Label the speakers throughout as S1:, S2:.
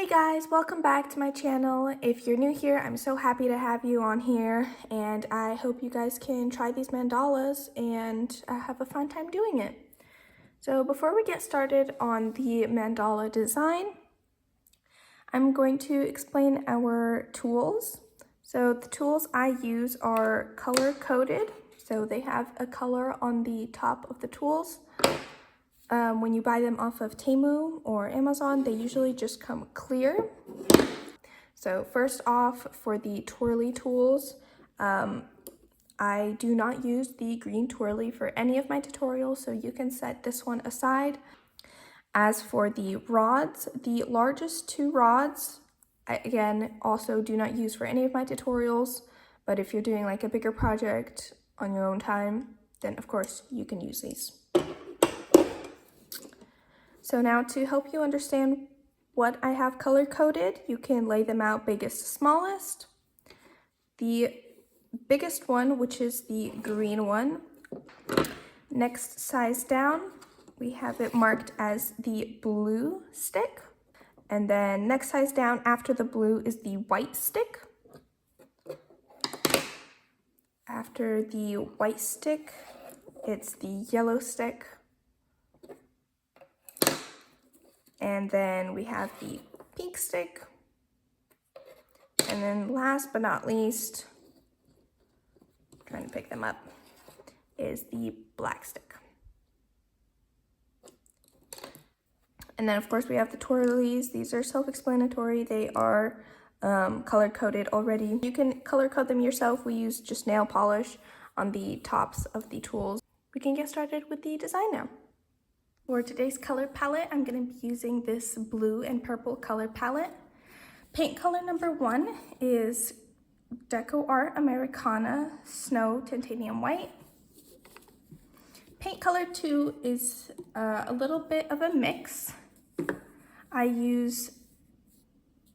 S1: Hey guys, welcome back to my channel. If you're new here, I'm so happy to have you on here, and I hope you guys can try these mandalas and have a fun time doing it. So before we get started on the mandala design, I'm going to explain our tools. So the tools I use are color-coded, so they have a color on the top of the tools. When you buy them off of Temu or Amazon, they usually just come clear. So first off, for the twirly tools, I do not use the green twirly for any of my tutorials, so you can set this one aside. As for the rods, the largest two rods, I, again, also do not use for any of my tutorials, but if you're doing like a bigger project on your own time, then of course you can use these. So now to help you understand what I have color-coded, you can lay them out biggest to smallest. The biggest one, which is the green one, next size down, we have it marked as the blue stick. And then next size down after the blue is the white stick. After the white stick, it's the yellow stick. And then we have the pink stick. And then last but not least, trying to pick them up, is the black stick. And then of course we have the twirlies. These are self-explanatory. They are color-coded already. You can color code them yourself. We use just nail polish on the tops of the tools. We can get started with the design now. For today's color palette, I'm going to be using this blue and purple color palette. Paint color number 1 is Deco Art Americana Snow Titanium White. Paint color 2 is a little bit of a mix. I use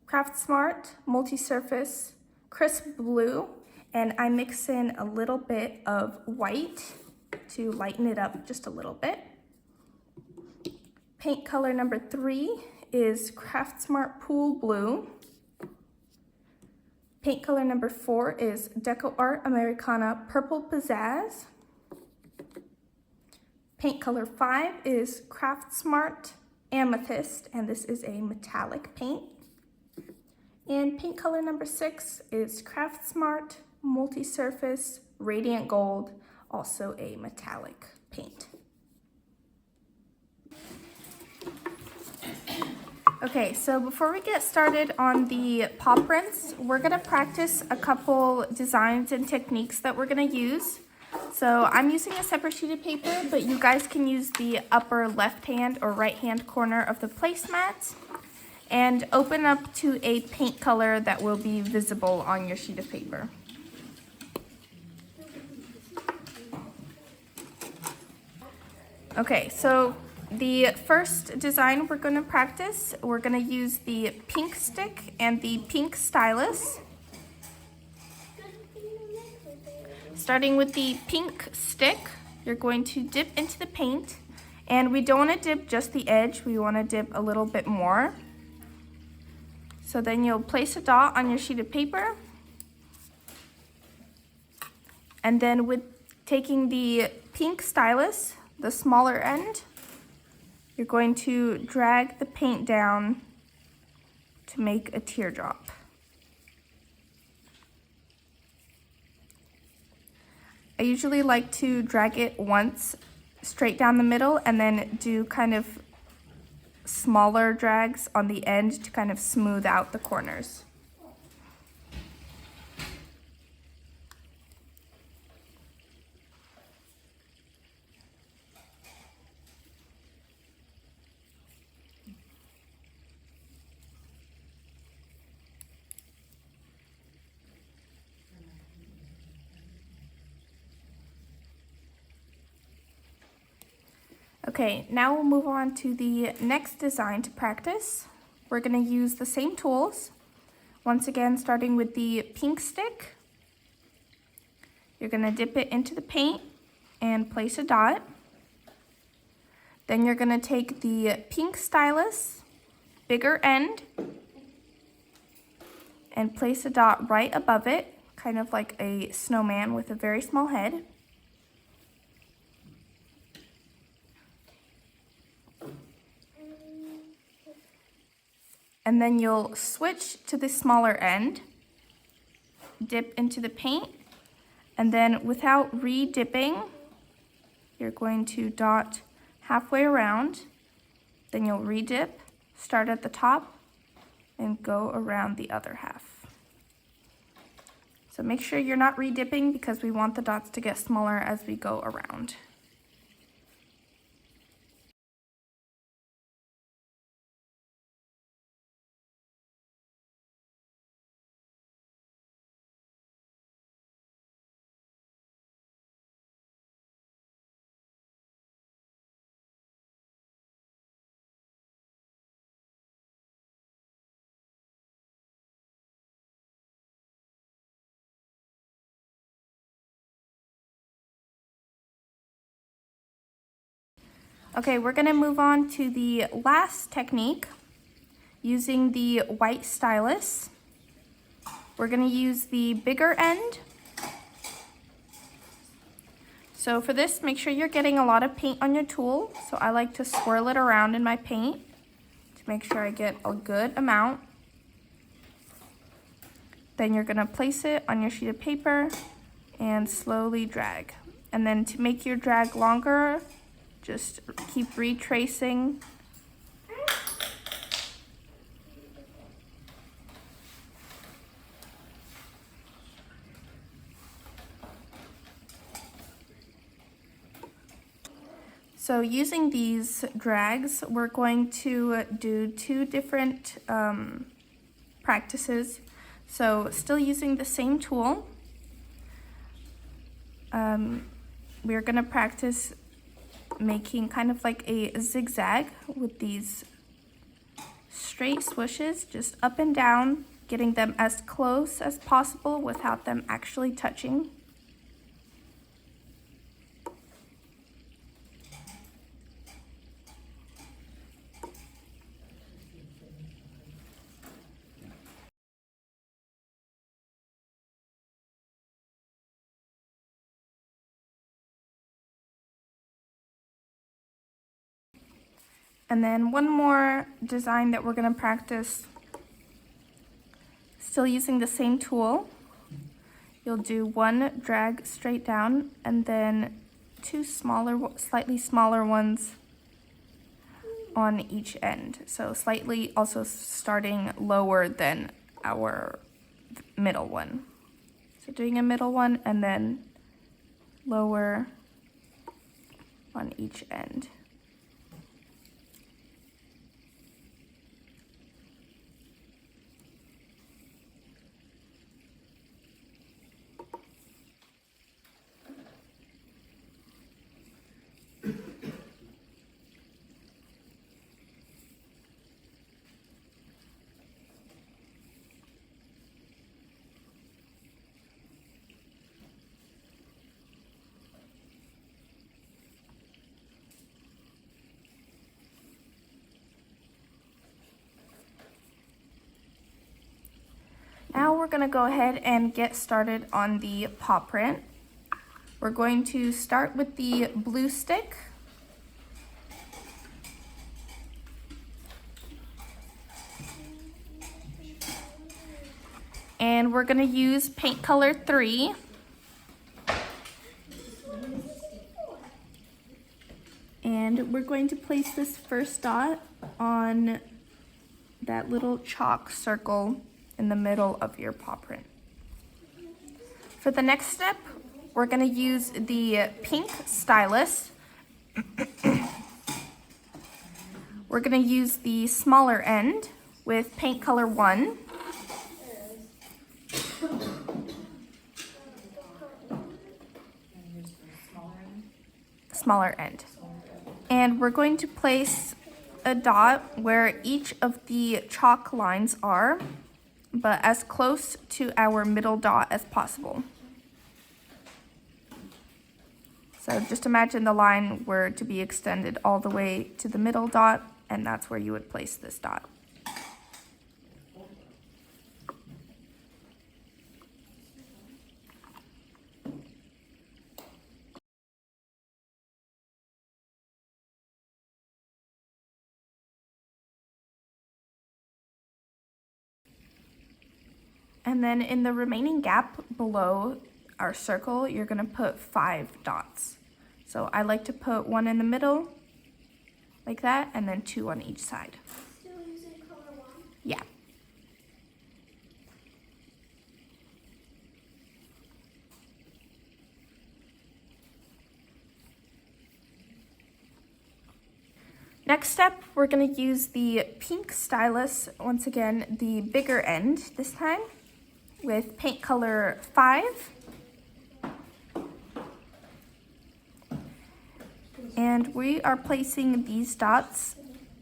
S1: Craft Smart Multi-Surface Crisp Blue, and I mix in a little bit of white to lighten it up just a little bit. Paint color number 3 is Craft Smart Pool Blue. Paint color number 4 is Deco Art Americana Purple Pizzazz. Paint color 5 is Craft Smart Amethyst, and this is a metallic paint. And paint color number 6 is Craft Smart Multi-Surface Radiant Gold, also a metallic paint. Okay, so before we get started on the paw prints, we're gonna practice a couple designs and techniques that we're gonna use. So I'm using a separate sheet of paper, but you guys can use the upper left hand or right hand corner of the placemat and open up to a paint color that will be visible on your sheet of paper. Okay, so the first design we're going to practice, we're going to use the pink stick and the pink stylus. Starting with the pink stick, you're going to dip into the paint, and we don't want to dip just the edge, we want to dip a little bit more. So then you'll place a dot on your sheet of paper, and then with taking the pink stylus, the smaller end, you're going to drag the paint down to make a teardrop. I usually like to drag it once straight down the middle and then do kind of smaller drags on the end to kind of smooth out the corners. Okay, now we'll move on to the next design to practice. We're going to use the same tools. Once again, starting with the pink stick. You're going to dip it into the paint and place a dot. Then you're going to take the pink stylus, bigger end, and place a dot right above it, kind of like a snowman with a very small head. And then you'll switch to the smaller end, dip into the paint, and then without re-dipping, you're going to dot halfway around, then you'll re-dip, start at the top, and go around the other half. So make sure you're not re-dipping because we want the dots to get smaller as we go around. Okay, we're gonna move on to the last technique using the white stylus. We're gonna use the bigger end. So for this, make sure you're getting a lot of paint on your tool. So I like to swirl it around in my paint to make sure I get a good amount. Then you're gonna place it on your sheet of paper and slowly drag. And then to make your drag longer, just keep retracing. So using these drags, we're going to do two different practices. So still using the same tool, we're gonna practice making kind of like a zigzag with these straight swooshes, just up and down, getting them as close as possible without them actually touching. And then one more design that we're gonna practice, still using the same tool. You'll do one drag straight down and then two smaller, slightly smaller ones on each end. So slightly also starting lower than our middle one. So doing a middle one and then lower on each end. Now we're gonna go ahead and get started on the paw print. We're going to start with the blue stick. And we're gonna use paint color 3. And we're going to place this first dot on that little chalk circle in the middle of your paw print. For the next step, we're gonna use the pink stylus. We're gonna use the smaller end with paint color 1. Smaller end. And we're going to place a dot where each of the chalk lines are, but as close to our middle dot as possible. So just imagine the line were to be extended all the way to the middle dot, and that's where you would place this dot. And then in the remaining gap below our circle, you're gonna put 5 dots. So I like to put 1 in the middle, like that, and then 2 on each side.
S2: Still using color 1?
S1: Yeah. Next step, we're gonna use the pink stylus, once again, the bigger end this time, with paint color 5. And we are placing these dots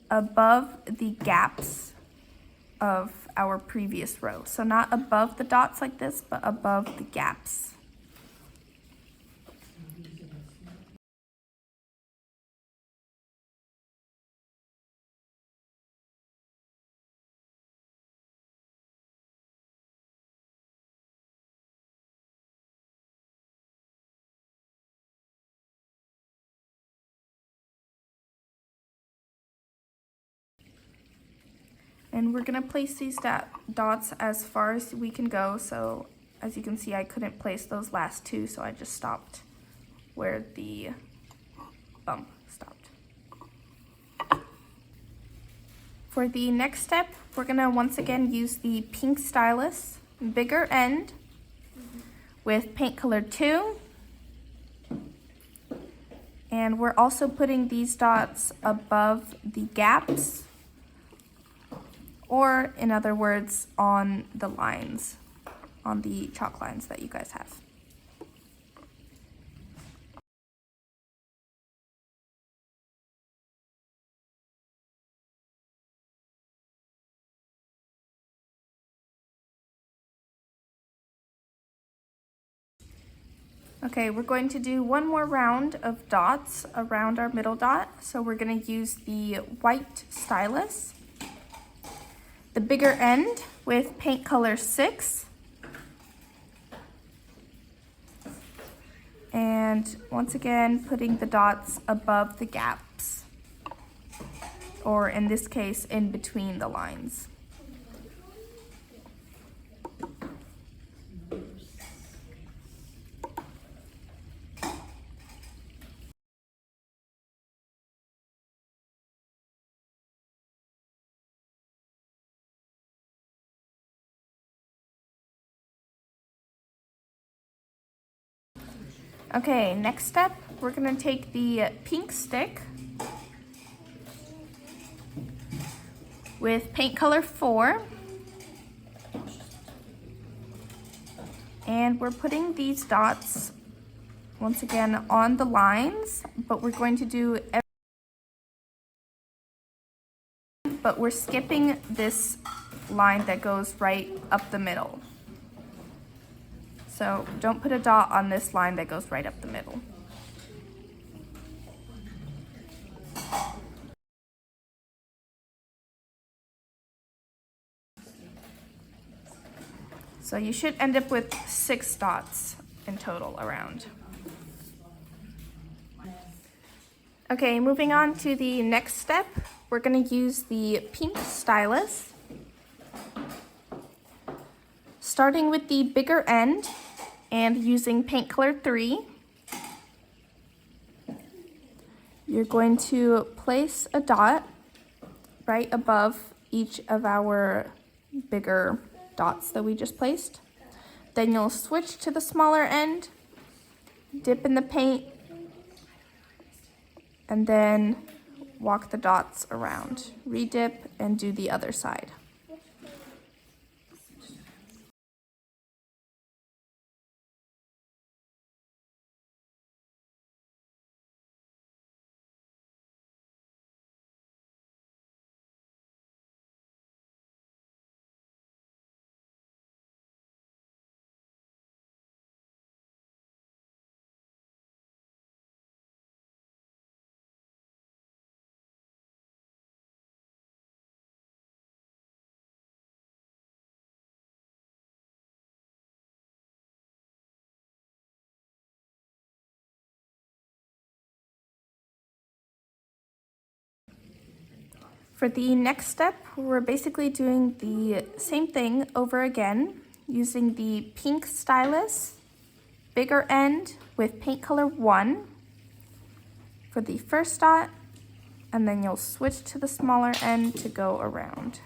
S1: above the gaps of our previous row. So not above the dots like this, but above the gaps. And we're gonna place these dots as far as we can go. So as you can see, I couldn't place those last 2, so I just stopped where the bump stopped. For the next step, we're gonna once again use the pink stylus, bigger end, with paint color 2. And we're also putting these dots above the gaps, or in other words, on the lines, on the chalk lines that you guys have. Okay, we're going to do one more round of dots around our middle dot. So we're gonna use the white stylus, the bigger end with paint color 6. And once again, putting the dots above the gaps, or in this case, in between the lines. Okay, next step, we're gonna take the pink stick with paint color 4, and we're putting these dots once again on the lines, but we're going to do but we're skipping this line that goes right up the middle. So don't put a dot on this line that goes right up the middle. So you should end up with 6 dots in total around. Okay, moving on to the next step, we're gonna use the pink stylus. Starting with the bigger end and using paint color 3, you're going to place a dot right above each of our bigger dots that we just placed. Then you'll switch to the smaller end, dip in the paint, and then walk the dots around. Redip and do the other side. For the next step, we're basically doing the same thing over again. using the pink stylus, bigger end with paint color 1 for the first dot, and then you'll switch to the smaller end to go around.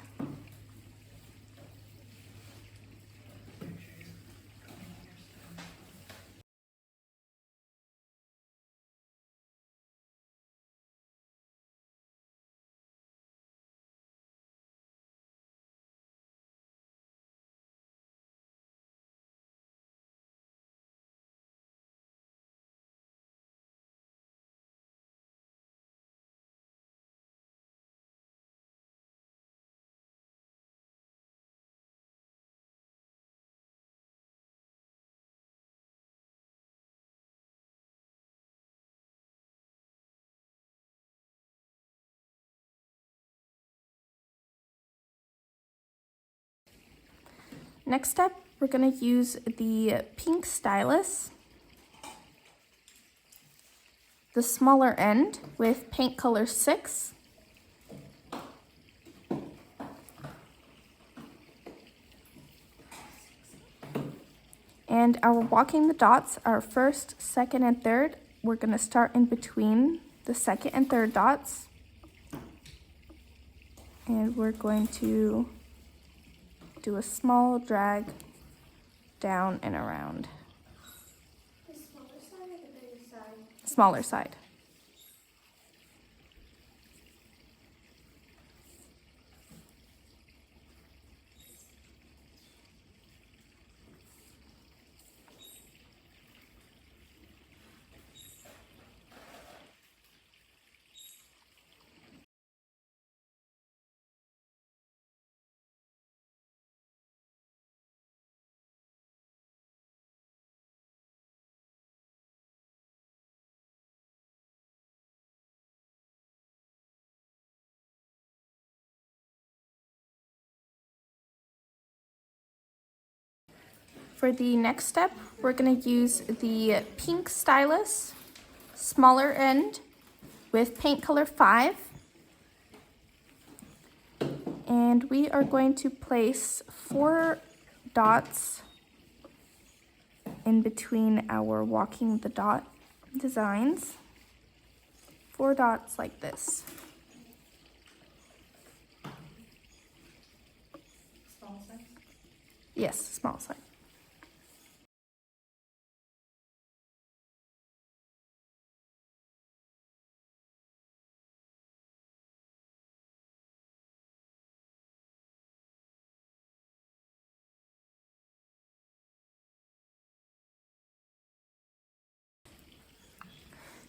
S1: Next up, we're going to use the pink stylus, the smaller end with paint color 6. And our walking the dots, our first, second, and third, we're going to start in between the second and third dots. And we're going to do a small drag down and around.
S2: The smaller side or the bigger side?
S1: Smaller side. For the next step, we're going to use the pink stylus, smaller end with paint color 5. And we are going to place 4 dots in between our walking the dot designs. 4 dots like this.
S3: Small size?
S1: Yes, small size.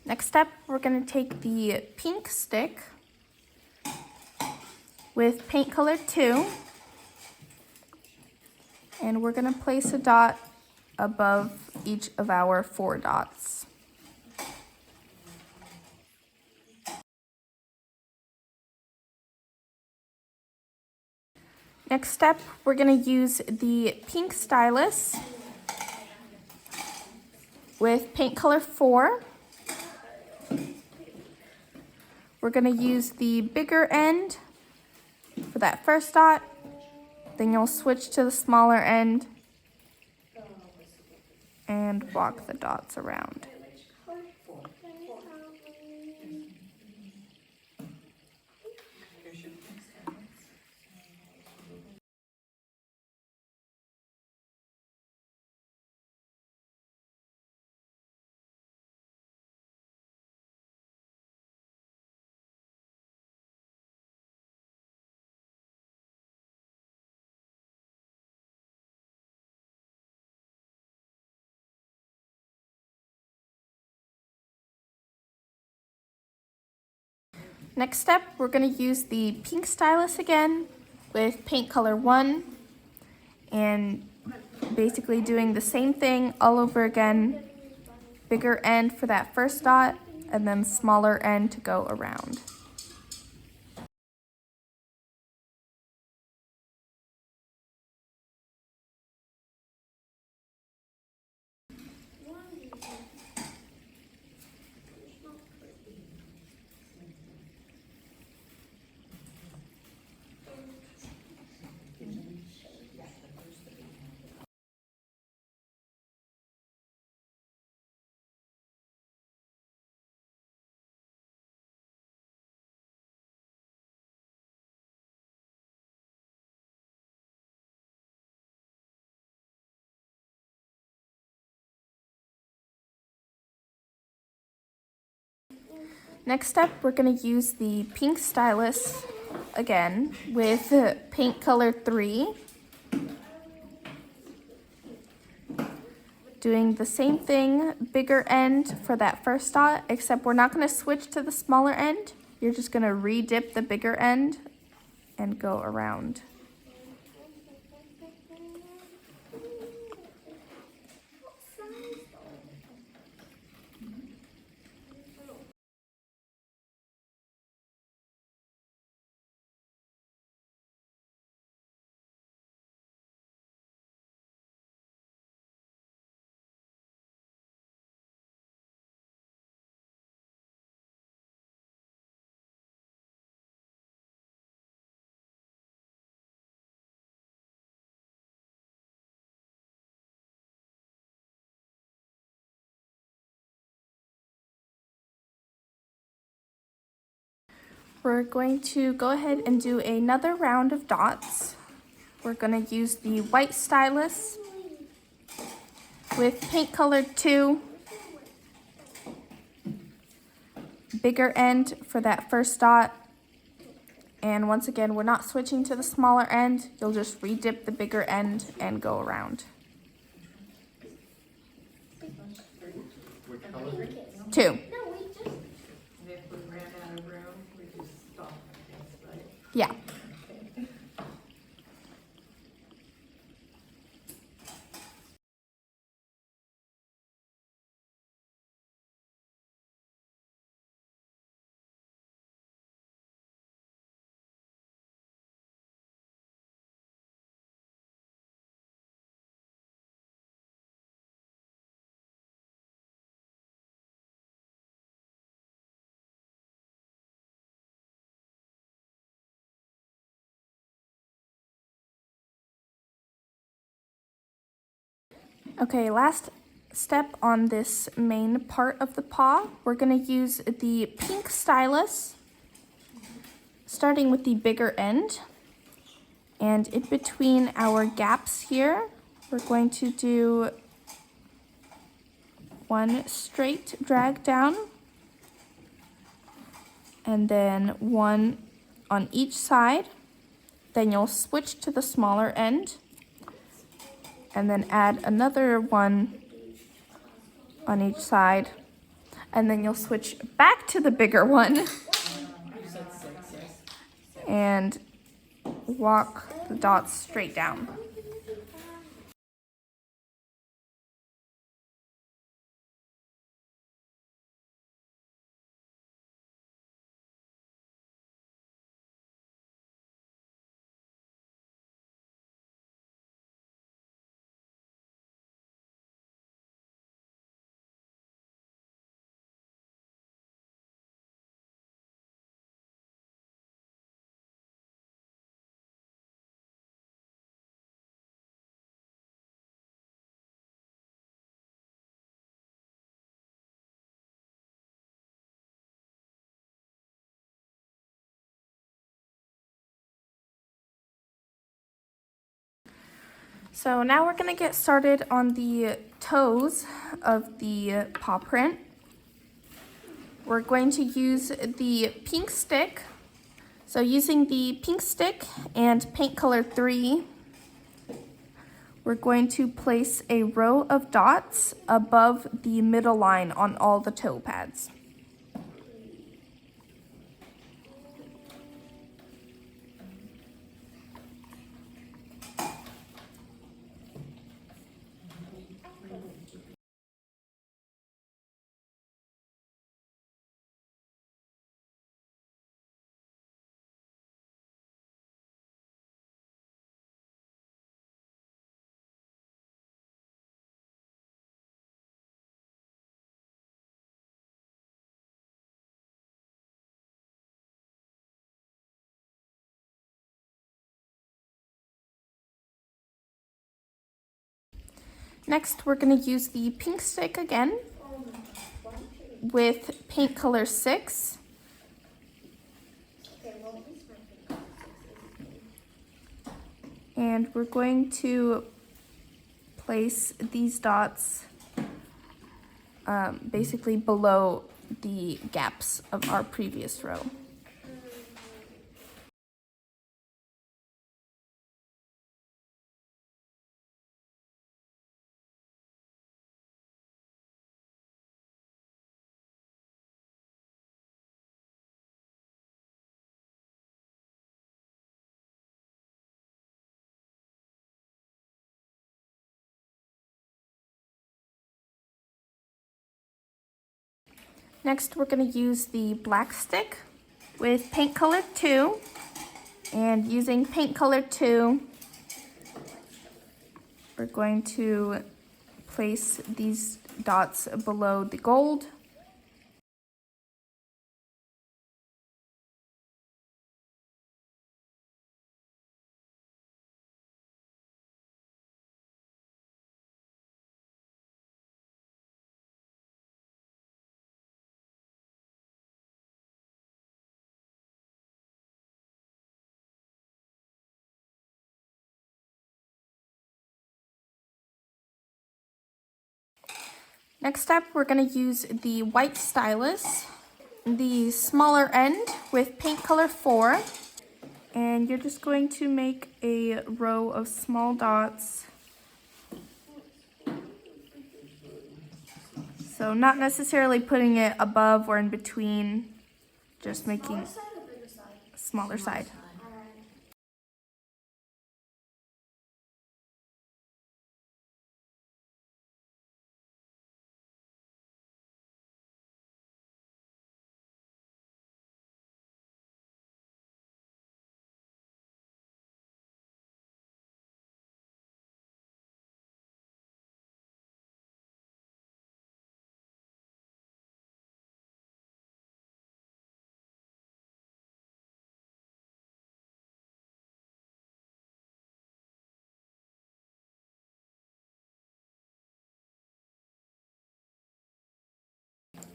S1: Next step, we're going to take the pink stick with paint color 2, and we're going to place a dot above each of our 4 dots. Next step, we're going to use the pink stylus with paint color 4. We're going to use the bigger end for that first dot, then you'll switch to the smaller end and walk the dots around. Next step, we're going to use the pink stylus again with paint color 1 and basically doing the same thing all over again. Bigger end for that first dot and then smaller end to go around. Next step, we're going to use the pink stylus again with paint color 3. Doing the same thing, bigger end for that first dot, except we're not going to switch to the smaller end. You're just going to re-dip the bigger end and go around. We're going to go ahead and do another round of dots. We're going to use the white stylus with paint color 2. Bigger end for that first dot. And once again, we're not switching to the smaller end. You'll just re-dip the bigger end and go around.
S3: What color?
S1: 2.
S3: If we ran out of room, we just stop, I guess, right?
S1: Yeah. Okay, last step on this main part of the paw, we're going to use the pink stylus, starting with the bigger end. And in between our gaps here, we're going to do one straight drag down, and then one on each side. Then you'll switch to the smaller end, and then add another one on each side, and then you'll switch back to the bigger one and walk the dots straight down. So now we're going to get started on the toes of the paw print. We're going to use the pink stick. So using the pink stick and paint color 3, we're going to place a row of dots above the middle line on all the toe pads. Next, we're going to use the pink stick again with paint color 6. And we're going to place these dots basically below the gaps of our previous row. Next, we're going to use the black stick with paint color 2. And using paint color 2, we're going to place these dots below the gold. Next up, we're going to use the white stylus, the smaller end with paint color 4, and you're just going to make a row of small dots. So not necessarily putting it above or in between, just making
S2: Smaller side or bigger side?
S1: smaller side.
S2: Alright.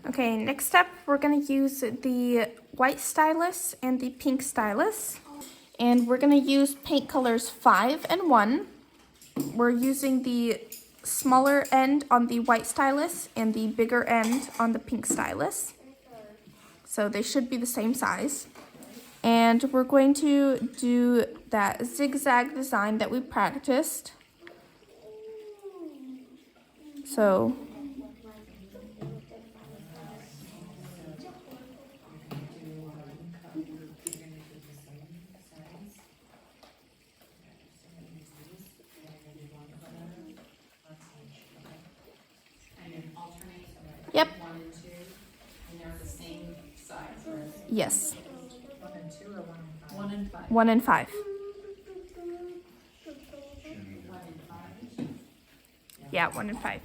S1: Okay, next up, we're going to use the white stylus and the pink stylus. And we're going to use paint colors 5 and 1. We're using the smaller end on the white stylus and the bigger end on the pink stylus. So they should be the same size. And we're going to do that zigzag design that we practiced. So yep.
S3: 1 and 2, and they're the same size, right?
S1: Yes.
S3: 1 and 2 or 1 and 5? 1 and 5.
S1: 1 and 5.
S3: 1 and 5.
S1: Yeah, 1 and 5.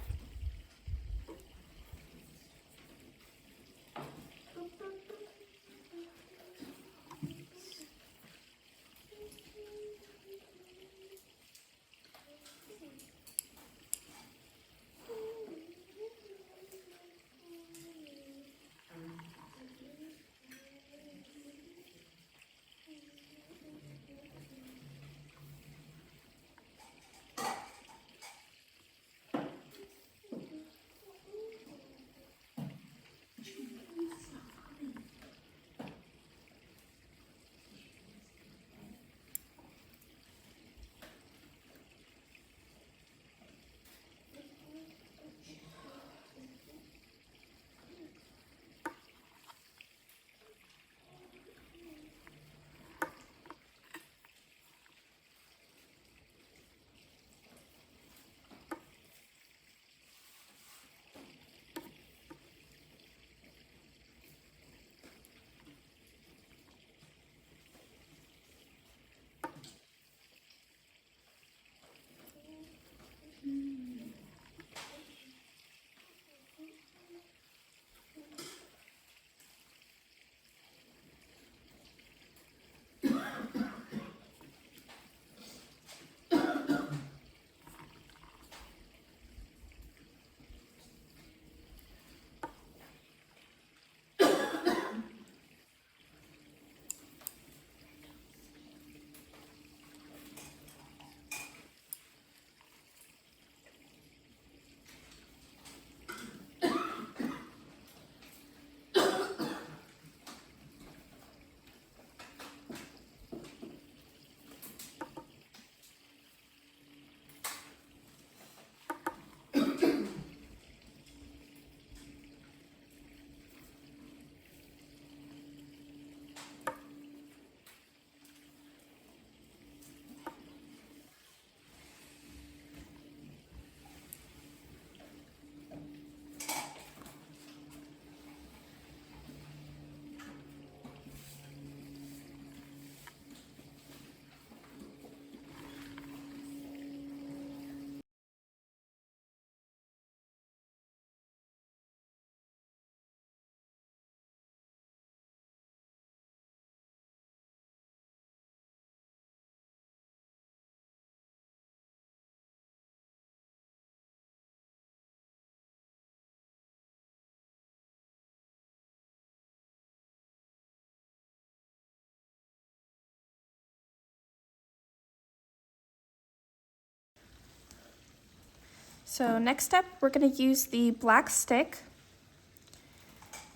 S1: So next step, we're going to use the black stick,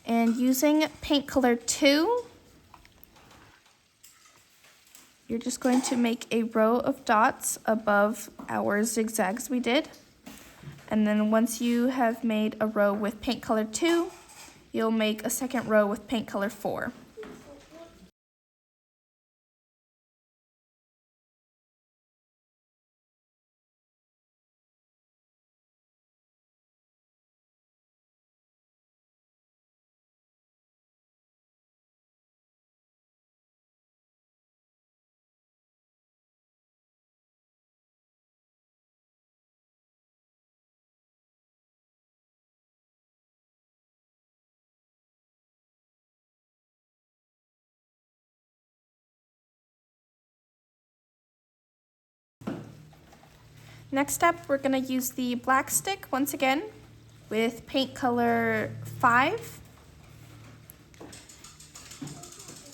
S1: and using paint color 2, you're just going to make a row of dots above our zigzags we did. And then once you have made a row with paint color 2, you'll make a second row with paint color 4. Next up, we're going to use the black stick once again with paint color 5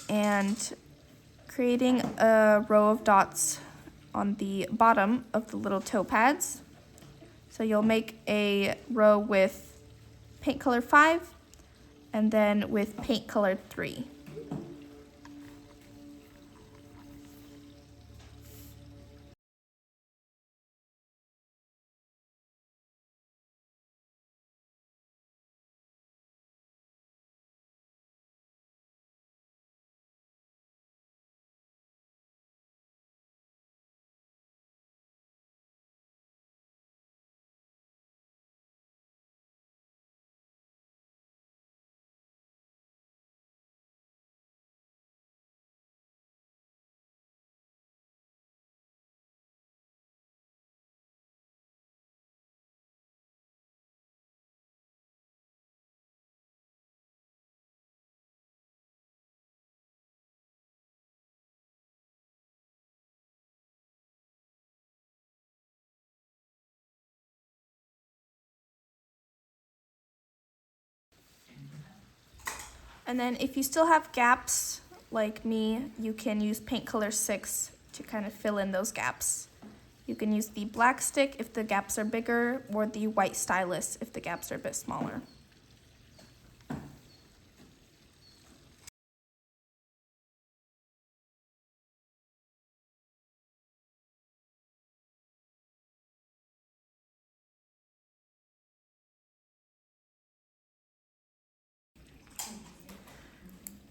S1: and creating a row of dots on the bottom of the little toe pads. So you'll make a row with paint color 5 and then with paint color 3. And then if you still have gaps like me, you can use paint color 6 to kind of fill in those gaps. You can use the black stick if the gaps are bigger, or the white stylus if the gaps are a bit smaller.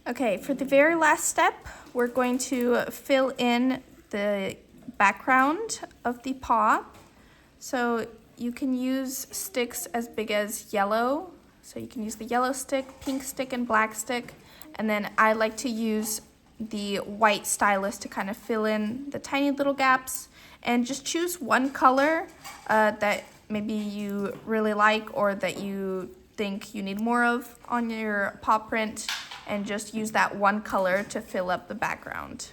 S1: Okay, for the very last step, we're going to fill in the background of the paw. So you can use sticks as big as yellow. So you can use the yellow stick, pink stick, and black stick. And then I like to use the white stylus to kind of fill in the tiny little gaps. And just choose one color that maybe you really like or that you think you need more of on your paw print, and just use that one color to fill up the background.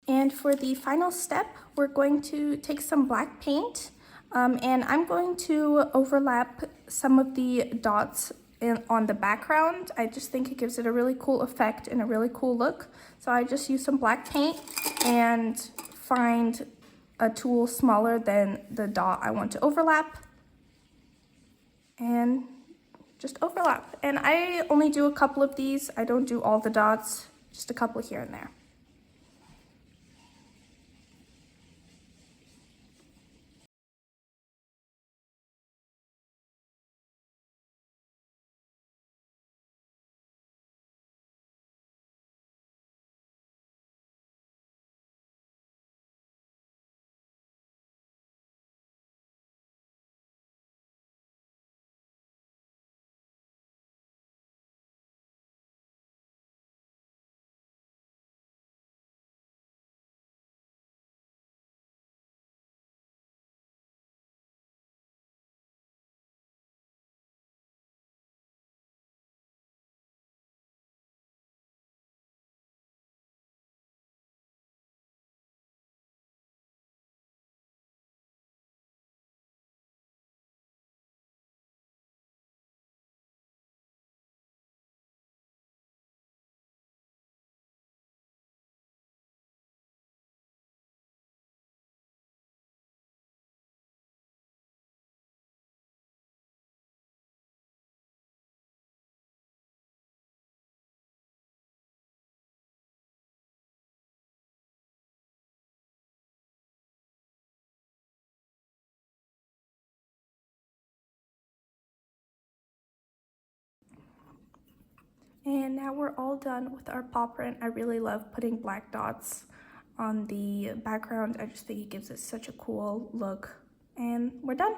S1: And for the final step, we're going to take some black paint and I'm going to overlap some of the dots on the background. I just think it gives it a really cool effect and a really cool look. So I just use some black paint and find a tool smaller than the dot I want to overlap and just overlap. And I only do a couple of these. I don't do all the dots, just a couple here and there. And now we're all done with our paw print. I really love putting black dots on the background. I just think it gives it such a cool look. And we're done.